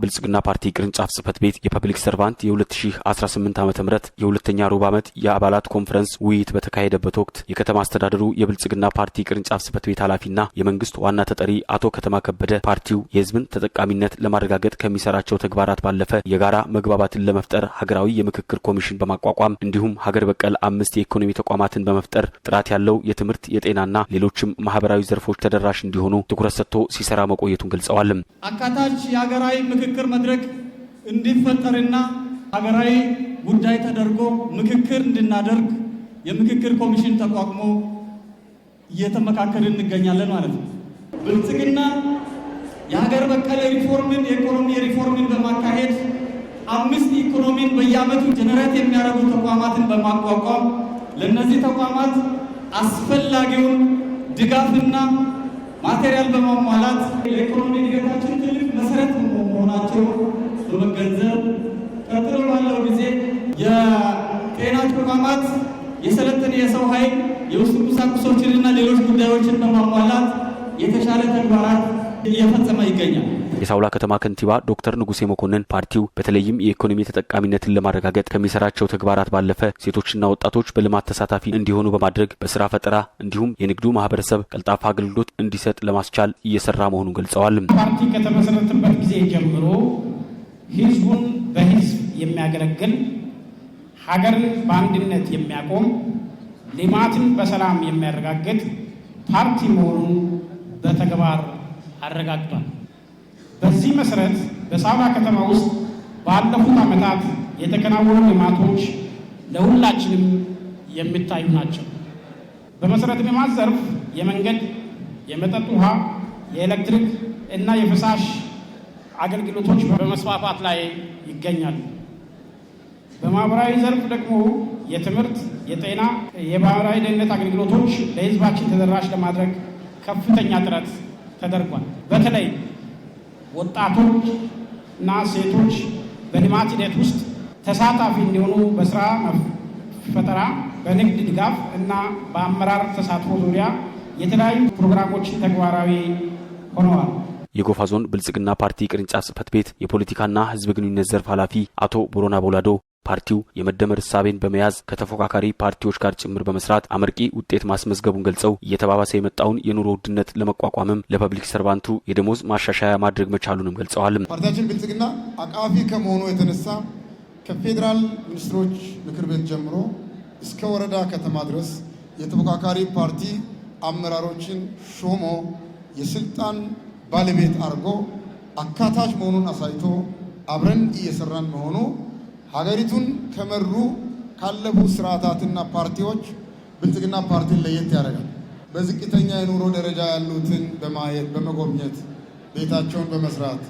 ብልጽግና ፓርቲ ቅርንጫፍ ጽህፈት ቤት የፐብሊክ ሰርቫንት የ2018 ዓ.ም የሁለተኛ ሩብ ዓመት የአባላት ኮንፈረንስ ውይይት በተካሄደበት ወቅት የከተማ አስተዳደሩ የብልጽግና ፓርቲ ቅርንጫፍ ጽህፈት ቤት ኃላፊና የመንግስት ዋና ተጠሪ አቶ ከተማ ከበደ ፓርቲው የህዝብን ተጠቃሚነት ለማረጋገጥ ከሚሰራቸው ተግባራት ባለፈ የጋራ መግባባትን ለመፍጠር ሀገራዊ የምክክር ኮሚሽን በማቋቋም እንዲሁም ሀገር በቀል 5 የኢኮኖሚ ተቋማትን በመፍጠር ጥራት ያለው የትምህርት የጤናና ሌሎችም ማህበራዊ ዘርፎች ተደራሽ እንዲሆኑ ትኩረት ሰጥቶ ሲሰራ መቆየቱን ገልጸዋል። አካታች የሀገራዊ ምክክር መድረክ እንዲፈጠርና ሀገራዊ ጉዳይ ተደርጎ ምክክር እንድናደርግ የምክክር ኮሚሽን ተቋቁሞ እየተመካከልን እንገኛለን ማለት ነው። ብልጽግና የሀገር በቀል ሪፎርምን የኢኮኖሚ ሪፎርምን በማካሄድ 5 ኢኮኖሚን በየዓመቱ ጀነሬት የሚያደርጉ ተቋማትን በማቋቋም ለነዚህ ተቋማት አስፈላጊውን ድጋፍና ማቴሪያል በማሟላት የኢኮኖሚ እድገታችን ትልቅ መሰረት መሆናቸው በመገንዘብ ቀጥሎ ባለው ጊዜ የጤና ተቋማት የሰለጠነ የሰው ኃይል የውስጥ ቁሳቁሶችንና ሌሎች ጉዳዮችን በማሟላት የተሻለ ተግባራት እየፈጸመ ይገኛል። የሳውላ ከተማ ከንቲባ ዶክተር ንጉሴ መኮንን ፓርቲው በተለይም የኢኮኖሚ ተጠቃሚነትን ለማረጋገጥ ከሚሰራቸው ተግባራት ባለፈ ሴቶችና ወጣቶች በልማት ተሳታፊ እንዲሆኑ በማድረግ በስራ ፈጠራ እንዲሁም የንግዱ ማህበረሰብ ቀልጣፋ አገልግሎት እንዲሰጥ ለማስቻል እየሰራ መሆኑን ገልጸዋል። ፓርቲ ከተመሰረተበት ጊዜ ጀምሮ ህዝቡን በህዝብ የሚያገለግል ሀገርን በአንድነት የሚያቆም ልማትን በሰላም የሚያረጋግጥ ፓርቲ መሆኑን በተግባር አረጋግጧል። በዚህ መሰረት በሳውላ ከተማ ውስጥ ባለፉት ዓመታት የተከናወኑ ልማቶች ለሁላችንም የሚታዩ ናቸው። በመሰረተ ልማት ዘርፍ የመንገድ፣ የመጠጥ ውሃ፣ የኤሌክትሪክ እና የፍሳሽ አገልግሎቶች በመስፋፋት ላይ ይገኛሉ። በማህበራዊ ዘርፍ ደግሞ የትምህርት፣ የጤና፣ የማህበራዊ ደህንነት አገልግሎቶች ለህዝባችን ተደራሽ ለማድረግ ከፍተኛ ጥረት ተደርጓል። በተለይ ወጣቶች እና ሴቶች በልማት ሂደት ውስጥ ተሳታፊ እንዲሆኑ በስራ ፈጠራ፣ በንግድ ድጋፍ እና በአመራር ተሳትፎ ዙሪያ የተለያዩ ፕሮግራሞችን ተግባራዊ ሆነዋል። የጎፋ ዞን ብልጽግና ፓርቲ ቅርንጫፍ ጽህፈት ቤት የፖለቲካና ህዝብ ግንኙነት ዘርፍ ኃላፊ አቶ ቦሮና ቦላዶ ፓርቲው የመደመር እሳቤን በመያዝ ከተፎካካሪ ፓርቲዎች ጋር ጭምር በመስራት አመርቂ ውጤት ማስመዝገቡን ገልጸው እየተባባሰ የመጣውን የኑሮ ውድነት ለመቋቋምም ለፐብሊክ ሰርቫንቱ የደሞዝ ማሻሻያ ማድረግ መቻሉንም ገልጸዋል። ፓርቲያችን ብልጽግና አቃፊ ከመሆኑ የተነሳ ከፌዴራል ሚኒስትሮች ምክር ቤት ጀምሮ እስከ ወረዳ ከተማ ድረስ የተፎካካሪ ፓርቲ አመራሮችን ሾሞ የስልጣን ባለቤት አድርጎ አካታች መሆኑን አሳይቶ አብረን እየሰራን መሆኑ ሀገሪቱን ከመሩ ካለፉ ስርዓታትና ፓርቲዎች ብልጽግና ፓርቲን ለየት ያደርጋል። በዝቅተኛ የኑሮ ደረጃ ያሉትን በማየት በመጎብኘት ቤታቸውን በመስራት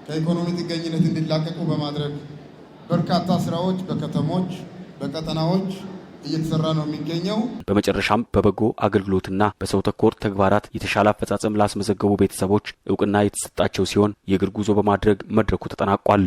ከኢኮኖሚ ጥገኝነት እንዲላቀቁ በማድረግ በርካታ ስራዎች በከተሞች በቀጠናዎች እየተሰራ ነው የሚገኘው። በመጨረሻም በበጎ አገልግሎትና በሰው ተኮር ተግባራት የተሻለ አፈጻጸም ላስመዘገቡ ቤተሰቦች እውቅና የተሰጣቸው ሲሆን የእግር ጉዞ በማድረግ መድረኩ ተጠናቋል።